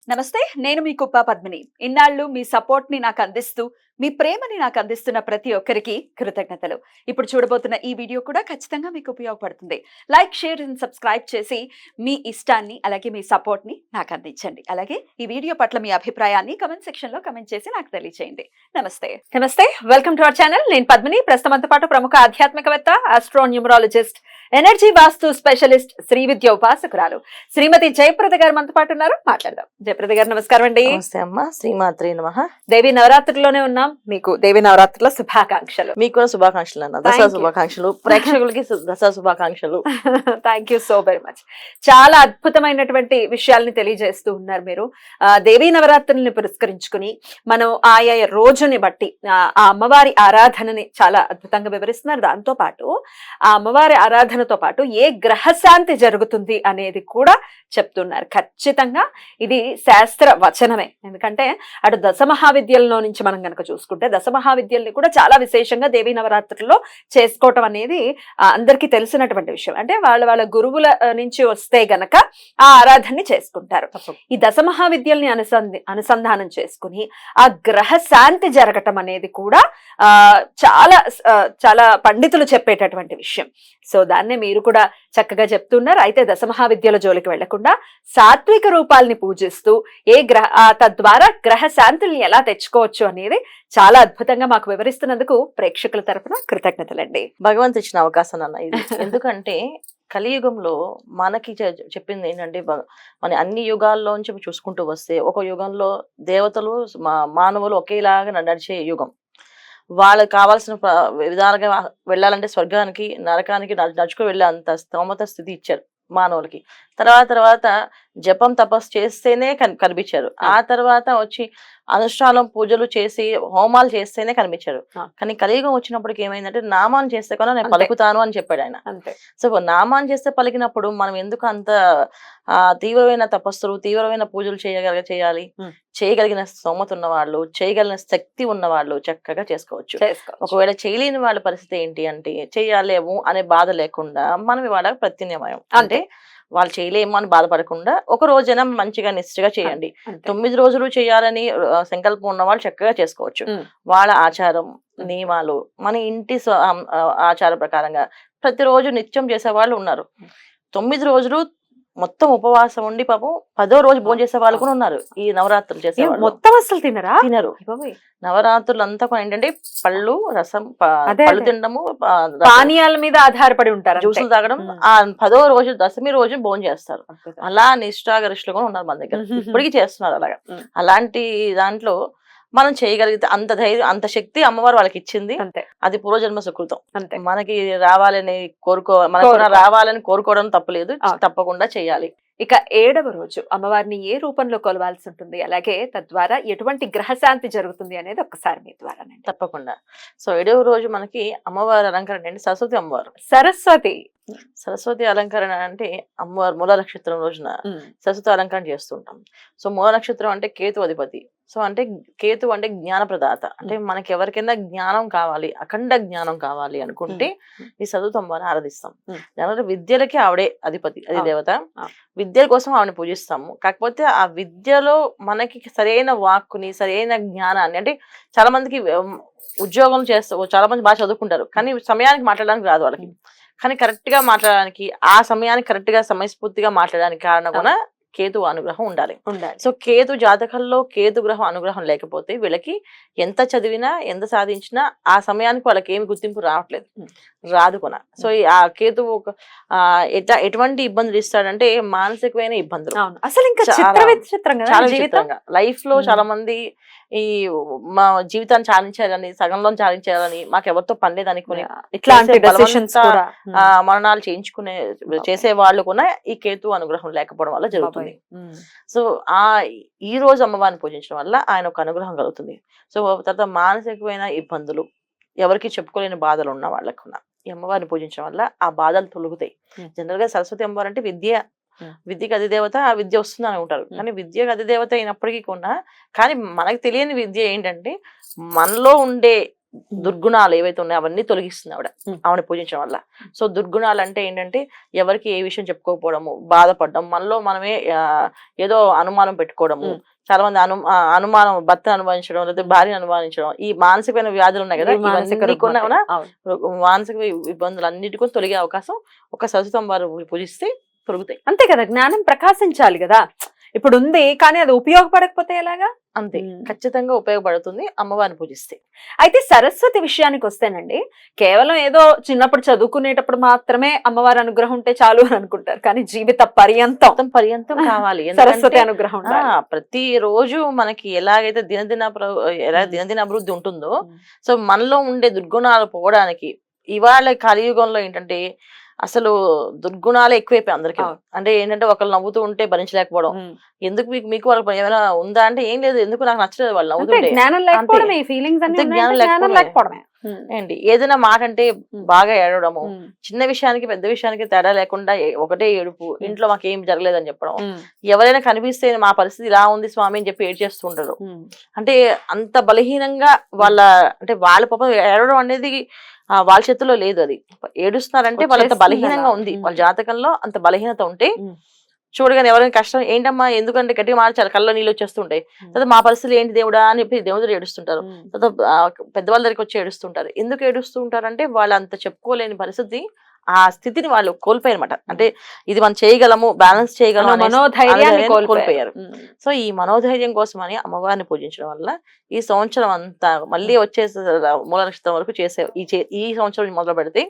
నమస్తే. నేను మీ కుప్ప పద్మిని. ఇన్నాళ్ళు మీ సపోర్ట్‌ని నాకందిస్తూ, మీ ప్రేమని నాకందిస్తున్న ప్రతి ఒక్కరికి కృతజ్ఞతలు. ఇప్పుడు చూడబోతున్న ఈ వీడియో కూడా ఖచ్చితంగా మీకు ఉపయోగపడుతుంది. లైక్, షేర్ అండ్ సబ్స్క్రైబ్ చేసి మీ ఇష్టాన్ని, అలాగే మీ సపోర్ట్‌ని నాకందించండి. అలాగే ఈ వీడియో పట్ల మీ అభిప్రాయాన్ని కామెంట్ సెక్షన్‌లో కామెంట్ చేసి నాకు తెలియజేయండి. నమస్తే. నమస్తే. Welcome to our channel. నేను పద్మిని. ప్రస్తుతం మనతో పాటు ప్రముఖ ఆధ్యాత్మికవేత్త, ఆస్ట్రో న్యూమరాలజిస్ట్, ఎనర్జీ వాస్తు స్పెషలిస్ట్, శ్రీ విద్య ఉపాసకురాలు శ్రీమతి జయప్రద గారు మనతో పాటు ఉన్నారు. మాట్లాడదాం. జయప్రద గారు నమస్కారం అండి. నమస్తే అమ్మ. శ్రీమాత్రే నమః. దేవి నవరాత్రిలోనే ఉన్నాం. మీకు దేవి నవరాత్రుల శుభాకాంక్షలు. మీకు కూడా శుభాకాంక్షలు అన్న. దసరా శుభాకాంక్షలు. ప్రేక్షకులకి దసరా శుభాకాంక్షలు. Thank you so very much. చాలా అద్భుతమైనటువంటి విషయాల్ని తెలియజేస్తూ ఉన్నారు మీరు. దేవీ నవరాత్రుల్ని పురస్కరించుకుని మనం ఆయా రోజుని బట్టి ఆ అమ్మవారి ఆరాధనని చాలా అద్భుతంగా వివరిస్తున్నారు. దాంతో పాటు ఆ అమ్మవారి ఆరాధనతో పాటు ఏ గ్రహశాంతి జరుగుతుంది అనేది కూడా చెప్తున్నారు. ఖచ్చితంగా ఇది శాస్త్ర వచనమే. ఎందుకంటే అటు దశమహావిద్యల్లో నుంచి మనం గనక చూసుకుంటే దశమహావిద్యల్ని కూడా చాలా విశేషంగా దేవీ నవరాత్రుల్లో చేసుకోవటం అనేది అందరికీ తెలిసినటువంటి విషయం. అంటే వాళ్ళ గురువుల నుంచి వస్తే గనక ఆ ఆరాధనని చేసుకుంటారు. ఈ దశమహావిద్యల్ని అనుసంధానం చేసుకుని ఆ గ్రహ శాంతి జరగటం అనేది కూడా చాలా చాలా పండితులు చెప్పేటటువంటి విషయం. సో దాన్నే మీరు కూడా చక్కగా చెప్తున్నారు. అయితే దశమహావిద్యల జోలికి వెళ్లకుండా సాత్విక రూపాల్ని పూజిస్తూ తద్వారా గ్రహ శాంతుల్ని ఎలా తెచ్చుకోవచ్చు అనేది చాలా అద్భుతంగా మాకు వివరిస్తున్నందుకు ప్రేక్షకుల తరపున కృతజ్ఞతలండి. భగవంతు ఇచ్చిన అవకాశం అన్న ఇది. ఎందుకంటే కలియుగంలో మనకి చెప్పింది ఏంటంటే మన అన్ని యుగాల్లోంచి చూసుకుంటూ వస్తే ఒక యుగంలో దేవతలు మానవులు ఒకేలాగా నడిచే యుగం. వాళ్ళకి కావాల్సిన విధాలుగా వెళ్ళాలంటే స్వర్గానికి నరకానికి నడుచుకు వెళ్ళే అంత స్తోమత స్థితి ఇచ్చారు మానవులకి. తర్వాత జపం తపస్సు చేస్తేనే కనిపించారు. ఆ తర్వాత వచ్చి అనుష్ఠానం పూజలు చేసి హోమాలు చేస్తేనే కనిపించారు. కానీ కలియుగం వచ్చినప్పటికి ఏమైందంటే నామాన్ని చేస్తే కూడా నేను పలుకుతాను అని చెప్పాడు ఆయన. సో నామాన్ని చేస్తే పలికినప్పుడు మనం ఎందుకు అంత తీవ్రమైన తపస్సులు తీవ్రమైన పూజలు చేయాలి? చేయగలిగిన స్తోమత ఉన్న వాళ్ళు, చేయగలిగిన శక్తి ఉన్న వాళ్ళు చక్కగా చేసుకోవచ్చు. ఒకవేళ చేయలేని వాళ్ళ పరిస్థితి ఏంటి అంటే చెయ్యాలేము అనే బాధ లేకుండా మనం ఇవాళ ప్రత్యామ్నాయం అంటే వాళ్ళు చేయలేము అని బాధపడకుండా ఒక రోజైనా మంచిగా నిష్ఠగా చేయండి. 9 రోజులు చేయాలని సంకల్పం ఉన్న వాళ్ళు చక్కగా చేసుకోవచ్చు. వాళ్ళ ఆచారం నియమాలు మన ఇంటి ఆచార ప్రకారంగా ప్రతిరోజు నిత్యం చేసే వాళ్ళు ఉన్నారు. 9 రోజులు మొత్తం ఉపవాసం ఉండి పాపం 10వ రోజు భోజనం చేసే వాళ్ళు కూడా ఉన్నారు. ఈ నవరాత్రులు చేసే మొత్తం అసలు తినరు. నవరాత్రులు అంతా కూడా ఏంటంటే పళ్ళు రసం పళ్ళు తినడము పానీయాల మీద ఆధారపడి ఉంటారు. జ్యూసులు తాగడం. ఆ 10వ రోజు దశమి రోజు భోజనం చేస్తారు. అలా నిష్ఠాగరిష్ఠులు కూడా ఉన్నారు మన దగ్గర. ఇప్పటికీ చేస్తున్నారు అలాగా. అలాంటి దాంట్లో మనం చేయగలిగితే అంత ధైర్యం అంత శక్తి అమ్మవారు వాళ్ళకి ఇచ్చింది. అది పూర్వజన్మ సుకృతం. మనకి రావాలని మనకు రావాలని కోరుకోవడం తప్పులేదు. తప్పకుండా చేయాలి. ఇక 7వ రోజు అమ్మవారిని ఏ రూపంలో కొలవాల్సి ఉంటుంది, అలాగే తద్వారా ఎటువంటి గ్రహశాంతి జరుగుతుంది అనేది ఒక్కసారి మీ ద్వారా. తప్పకుండా. సో 7వ రోజు మనకి అమ్మవారి అలంకరణ అండి సరస్వతి అమ్మవారు. సరస్వతి అలంకరణ అంటే అమ్మవారు మూల నక్షత్రం రోజున సరస్వతి అలంకరణ చేస్తుంటాం. సో మూల నక్షత్రం అంటే కేతు అధిపతి. సో అంటే కేతు అంటే జ్ఞాన ప్రదాత. అంటే మనకి ఎవరికైనా జ్ఞానం కావాలి, అఖండ జ్ఞానం కావాలి అనుకుంటే ఈ సరస్వతి అమ్మవారిని ఆరాధిస్తాం. దాని విద్యలకి ఆవిడే అధిపతి, అది దేవత. విద్యల కోసం ఆవిడని పూజిస్తాము. కాకపోతే ఆ విద్యలో మనకి సరైన వాక్కుని సరైన జ్ఞానాన్ని అంటే చాలా మందికి ఉద్యోగం చేస్తూ చాలా మంది బాగా చదువుకుంటారు కానీ సమయానికి మాట్లాడడానికి రాదు వాళ్ళకి. కానీ కరెక్ట్ గా మాట్లాడడానికి ఆ సమయానికి కరెక్ట్ గా సమయస్ఫూర్తిగా మాట్లాడడానికి కారణం కూడా కేతు అనుగ్రహం ఉండాలి. సో కేతు జాతకంలో కేతు గ్రహం అనుగ్రహం లేకపోతే వీళ్ళకి ఎంత చదివినా ఎంత సాధించినా ఆ సమయానికి వాళ్ళకి ఏమి గుర్తింపు రాదు కొన. సో ఆ కేతు ఎటువంటి ఇబ్బందులు ఇస్తాడంటే మానసికమైన ఇబ్బందులు. అసలు ఇంకా చాలా విచిత్రంగా లైఫ్ లో చాలా మంది ఈ మా జీవితాన్ని చాలించాలని సగంలో చాలించాలని మాకు ఎవరితో పని అనుకుని మరణాలు చేసే వాళ్ళు కూడా ఈ కేతు అనుగ్రహం లేకపోవడం వల్ల జరుగుతుంది. సో ఈ రోజు అమ్మవారిని పూజించడం వల్ల ఆయన ఒక అనుగ్రహం కలుగుతుంది. సో తర్వాత మానసికమైన ఇబ్బందులు ఎవరికి చెప్పుకోలేని బాధలు ఉన్న వాళ్ళకు ఈ అమ్మవారిని పూజించడం వల్ల ఆ బాధలు తొలుగుతాయి. జనరల్ గా సరస్వతి అమ్మవారు అంటే విద్యకి అధిదేవత, ఆ విద్య వస్తుంది అని ఉంటారు. కానీ విద్యకు అధిదేవత అయినప్పటికీ కూడా కానీ మనకు తెలియని విద్య ఏంటంటే మనలో ఉండే దుర్గుణాలు ఏవైతే ఉన్నాయో అవన్నీ తొలగిస్తుంది Hmm. ఆవిడ పూజించడం వల్ల. సో దుర్గుణాలు అంటే ఏంటంటే ఎవరికి ఏ విషయం చెప్పుకోకపోవడము, బాధపడడం, మనలో మనమే ఏదో అనుమానం పెట్టుకోవడము, చాలా మంది అనుమానం, భర్తను అనుమానించడం, లేదా భార్యను అనుమానించడం, ఈ మానసికమైన వ్యాధులు ఉన్నాయి కదా, ఇవన్నీ కూడా మానసిక ఇబ్బందులు అన్నిటికీ తొలగే అవకాశం ఒక సరస్వతి వారు పూజిస్తే తొలుగుతాయి. అంతే కదా, జ్ఞానం ప్రకాశించాలి కదా. ఇప్పుడు ఉంది కానీ అది ఉపయోగపడకపోతే ఎలాగా? అంతే, ఖచ్చితంగా ఉపయోగపడుతుంది అమ్మవారిని పూజిస్తే. అయితే సరస్వతి విషయానికి వస్తేనండి, కేవలం ఏదో చిన్నప్పుడు చదువుకునేటప్పుడు మాత్రమే అమ్మవారి అనుగ్రహం ఉంటే చాలు అని అనుకుంటారు, కానీ జీవిత పర్యంతం కావాలి సరస్వతి అనుగ్రహం. ప్రతి రోజు మనకి ఎలాగైతే దినదిన అభివృద్ధి ఉంటుందో, సో మనలో ఉండే దుర్గుణాలు పోవడానికి ఇవాళ కలియుగంలో ఏంటంటే అసలు దుర్గుణాలే ఎక్కువైపోయి అందరికి. అంటే ఏంటంటే ఒకళ్ళు నవ్వుతూ ఉంటే భరించలేకపోవడం, ఎందుకు మీకు వాళ్ళకి ఏమైనా ఉందా అంటే ఏం లేదు, ఎందుకు నాకు నచ్చలేదు వాళ్ళు నవ్వుతుంటే, జ్ఞానం లేకపోవడమే ఏంటి ఏదైనా మాట అంటే బాగా ఏడవడము, చిన్న విషయానికి పెద్ద విషయానికి తేడా లేకుండా ఒకటే ఏడుపు, ఇంట్లో మాకు ఏం జరగలేదని చెప్పడం, ఎవరైనా కనిపిస్తే మా పరిస్థితి ఇలా ఉంది స్వామి అని చెప్పి ఏడ్చేస్తుంటారు. అంటే అంత బలహీనంగా అంటే వాళ్ళ పాపం ఏడవడం అనేది వాళ్ళ చేతిలో లేదు, అది ఏడుస్తున్నారంటే వాళ్ళంత బలహీనంగా ఉంది, వాళ్ళ జాతకంలో అంత బలహీనత ఉంటే చూడగానే ఎవరైనా కష్టం ఏంటమ్మా ఎందుకంటే గట్టిగా మార్చాలి, కళ్ళలో నీళ్ళు వచ్చేస్తుంటాయి, తర్వాత మా పరిస్థితులు ఏంటి దేవుడా అని చెప్పి దేవుడు ఏడుస్తుంటారు, తర్వాత పెద్దవాళ్ళ దగ్గరికి వచ్చి ఏడుస్తుంటారు. ఎందుకు ఏడుస్తూ ఉంటారంటే వాళ్ళు అంత చెప్పుకోలేని పరిస్థితి, ఆ స్థితిని వాళ్ళు కోల్పోయారన్నమాట. అంటే ఇది మనం చేయగలము, బ్యాలెన్స్ చేయగలము మనోధైర్యాన్ని కోల్పోయారు. సో ఈ మనోధైర్యం కోసమని అమ్మవారిని పూజించడం వల్ల ఈ సంవత్సరం అంతా మళ్ళీ వచ్చే మూల నక్షత్రం వరకు ఈ సంవత్సరం మొదలు పెడితే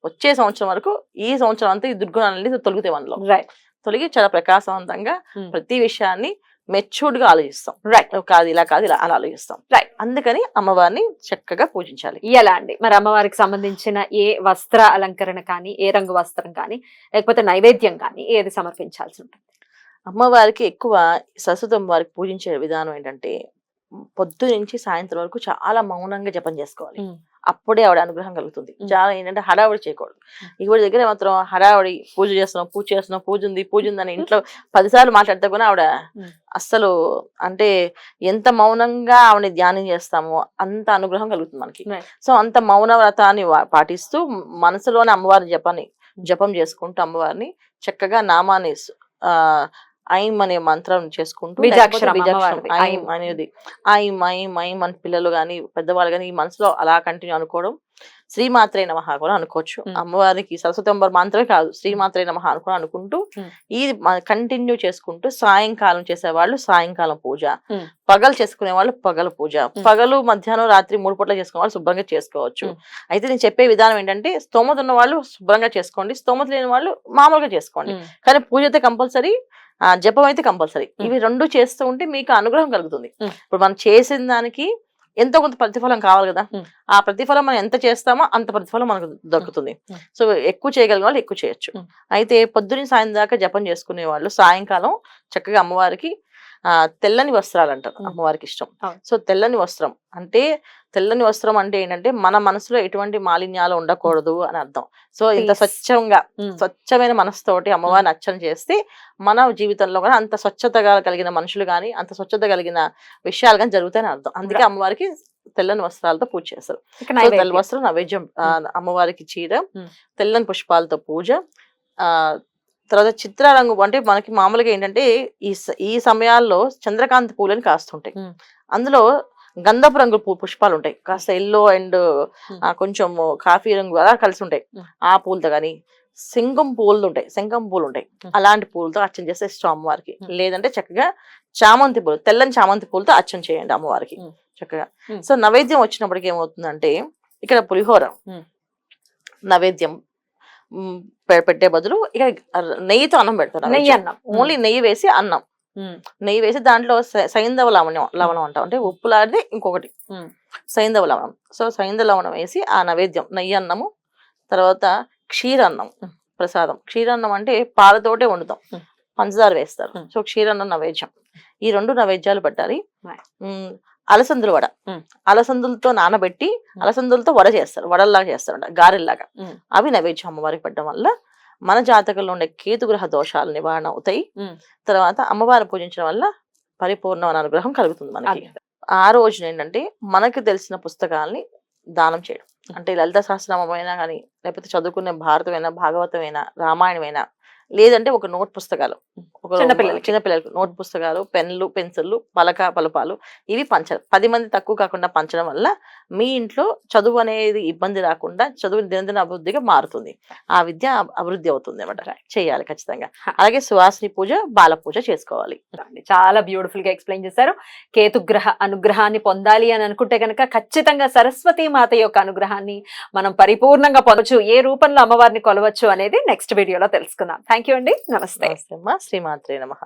వచ్చే సంవత్సరం వరకు ఈ సంవత్సరం అంతా ఈ దుర్గుణాలన్నీ తొలుగుతాయి మనలో. తొలగి చాలా ప్రకాశవంతంగా ప్రతి విషయాన్ని మెచ్యూర్డ్ గా ఆలోచిస్తాం. కాదు ఇలా అలా ఆలోచిస్తాం. అందుకని అమ్మవారిని చక్కగా పూజించాలి. ఎలా అండి మరి అమ్మవారికి సంబంధించిన ఏ వస్త్ర అలంకరణ కానీ, ఏ రంగు వస్త్రం కానీ, లేకపోతే నైవేద్యం కానీ ఏది సమర్పించాల్సి ఉంటుంది? అమ్మవారికి ఎక్కువ సరస్వతి అమ్మవారికి పూజించే విధానం ఏంటంటే పొద్దు నుంచి సాయంత్రం వరకు చాలా మౌనంగా జపం చేసుకోవాలి. అప్పుడే ఆవిడ అనుగ్రహం కలుగుతుంది. చాలా ఏంటంటే హడావుడి చేయకూడదు. ఈవిడ దగ్గర మాత్రం హడావుడి పూజ చేస్తున్నాం, పూజ ఉంది అని ఇంట్లో 10 సార్లు మాట్లాడితే కూడా ఆవిడ అస్సలు అంటే ఎంత మౌనంగా ఆవిడని ధ్యానం చేస్తామో అంత అనుగ్రహం కలుగుతుంది మనకి. సో అంత మౌన వ్రతాన్ని పాటిస్తూ మనసులోనే అమ్మవారి జపం చేసుకుంటూ అమ్మవారిని చక్కగా నామాన్ని ఐం అనే మంత్రం చేసుకుంటూ ఐం అనేది ఐం ఐం ఐం మన పిల్లలు గాని పెద్దవాళ్ళు గాని ఈ మనసులో అలా కంటిన్యూ అనుకోవడం. శ్రీమాత్రే నమః కూడా అనుకోవచ్చు. అమ్మవారికి సరస్వతి అమ్మవారి మంత్రమే కాదు, శ్రీమాత్రే నమః అనుకుంటూ ఇది కంటిన్యూ చేసుకుంటూ సాయంకాలం చేసేవాళ్ళు సాయంకాలం పూజ, పగలు చేసుకునే వాళ్ళు పగల పూజ, పగలు మధ్యాహ్నం రాత్రి 3 పూటలు చేసుకునే వాళ్ళు శుభ్రంగా చేసుకోవచ్చు. అయితే నేను చెప్పే విధానం ఏంటంటే స్తోమత ఉన్న వాళ్ళు శుభ్రంగా చేసుకోండి, స్తోమత లేని వాళ్ళు మామూలుగా చేసుకోండి, కానీ పూజ అయితే కంపల్సరీ, జపం అయితే కంపల్సరీ. ఇవి 2 చేస్తూ ఉంటే మీకు అనుగ్రహం కలుగుతుంది. ఇప్పుడు మనం చేసిన దానికి ఎంతో కొంత ప్రతిఫలం కావాలి కదా, ఆ ప్రతిఫలం మనం ఎంత చేస్తామో అంత ప్రతిఫలం మనకు దక్కుతుంది. సో ఎక్కువ చేయగలిగిన వాళ్ళు ఎక్కువ చేయొచ్చు. అయితే పొద్దున్న సాయం దాకా జపం చేసుకునే వాళ్ళు సాయంకాలం చక్కగా అమ్మవారికి తెల్లని వస్త్రాలు అంటారు, అమ్మవారికి ఇష్టం. సో తెల్లని వస్త్రం అంటే ఏంటంటే మన మనసులో ఎటువంటి మాలిన్యాలు ఉండకూడదు అని అర్థం. సో ఇంత స్వచ్ఛమైన మనసుతోటి అమ్మవారిని అర్చన చేస్తే మన జీవితంలో కూడా అంత స్వచ్ఛతగా కలిగిన మనుషులు గాని అంత స్వచ్ఛత కలిగిన విషయాలు కానీ జరుగుతాయని అర్థం. అందుకే అమ్మవారికి తెల్లని వస్త్రాలతో పూజ చేస్తారు. తెల్ల వస్త్రం నైవేద్యం, అమ్మవారికి చీర, తెల్లని పుష్పాలతో పూజ, తర్వాత చిత్రరంగు అంటే మనకి మామూలుగా ఏంటంటే ఈ సమయాల్లో చంద్రకాంతి పూలని కాస్తుంటాయి, అందులో గంధపు రంగు పుష్పాలు ఉంటాయి, కాస్త ఎల్లో అండ్ కొంచెం కాఫీ రంగు అలా కలిసి ఉంటాయి. ఆ పూలతో కానీ శంఖం పూలు ఉంటాయి, అలాంటి పూలతో అర్చన చేస్తే ఇష్టం అమ్మవారికి. లేదంటే చక్కగా చామంతి పూలు, తెల్లని చామంతి పూలతో అర్చన చేయండి అమ్మవారికి చక్కగా. సో నైవేద్యం వచ్చినప్పటికి ఏమవుతుందంటే ఇక్కడ పులిహోర నైవేద్యం పెట్టే బదులు ఇక నెయ్యితో అన్నం పెడతారు. ఓన్లీ నెయ్యి వేసి అన్నం, నెయ్యి వేసి దాంట్లో సైంధవ లవణం అంటాం, అంటే ఉప్పు లాంటిది ఇంకొకటి సైంధవ లవణం. సో సైంధవ లవణం వేసి ఆ నైవేద్యం నెయ్యి అన్నము, తర్వాత క్షీరన్నం ప్రసాదం. క్షీరన్నం అంటే పాలతోటే వండుతాం, పంచదార వేస్తారు. సో క్షీరన్నం నైవేద్యం. ఈ 2 నైవేద్యాలు పెట్టాలి. అలసందులు వడ, అలసందులతో నానబెట్టి అలసందులతో వడ చేస్తారు, వడల్లాగా చేస్తారు, గారెల్లాగా. అవి నైవేద్యం అమ్మవారికి పెట్టడం వల్ల మన జాతకంలో ఉండే కేతుగ్రహ దోషాలు నివారణ అవుతాయి. తర్వాత అమ్మవారిని పూజించడం వల్ల పరిపూర్ణమైన అనుగ్రహం కలుగుతుంది మనకి. ఆ రోజున ఏంటంటే మనకి తెలిసిన పుస్తకాలని దానం చేయడం. అంటే లలిత సహస్రనామైనా కానీ, లేకపోతే చదువుకునే భారతమైనా, భాగవతమైనా, రామాయణమైనా, లేదంటే ఒక నోట్ పుస్తకాలు, చిన్నపిల్లలకి నోట్ పుస్తకాలు, పెన్లు, పెన్సిళ్ళు, పలపాలు ఇవి పంచాలి. 10 మంది తక్కువ కాకుండా పంచడం వల్ల మీ ఇంట్లో చదువు అనేది ఇబ్బంది రాకుండా చదువు దినదిన అభివృద్ధిగా మారుతుంది. ఆ విద్య అభివృద్ధి అవుతుంది అన్నమాట. చేయాలి ఖచ్చితంగా. అలాగే సువాసిని పూజ, బాల పూజ చేసుకోవాలి. చాలా బ్యూటిఫుల్ గా ఎక్స్ప్లెయిన్ చేశారు. కేతుగ్రహ అనుగ్రహాన్ని పొందాలి అని అనుకుంటే కనుక ఖచ్చితంగా సరస్వతి మాత యొక్క అనుగ్రహాన్ని మనం పరిపూర్ణంగా పొందొచ్చు. ఏ రూపంలో అమ్మవారిని కొలవచ్చు అనేది నెక్స్ట్ వీడియోలో తెలుసుకుందాం. థ్యాంక్ యూ అండి. నమస్తే. నమస్తే అమ్మా. శ్రీమాత్రే నమః.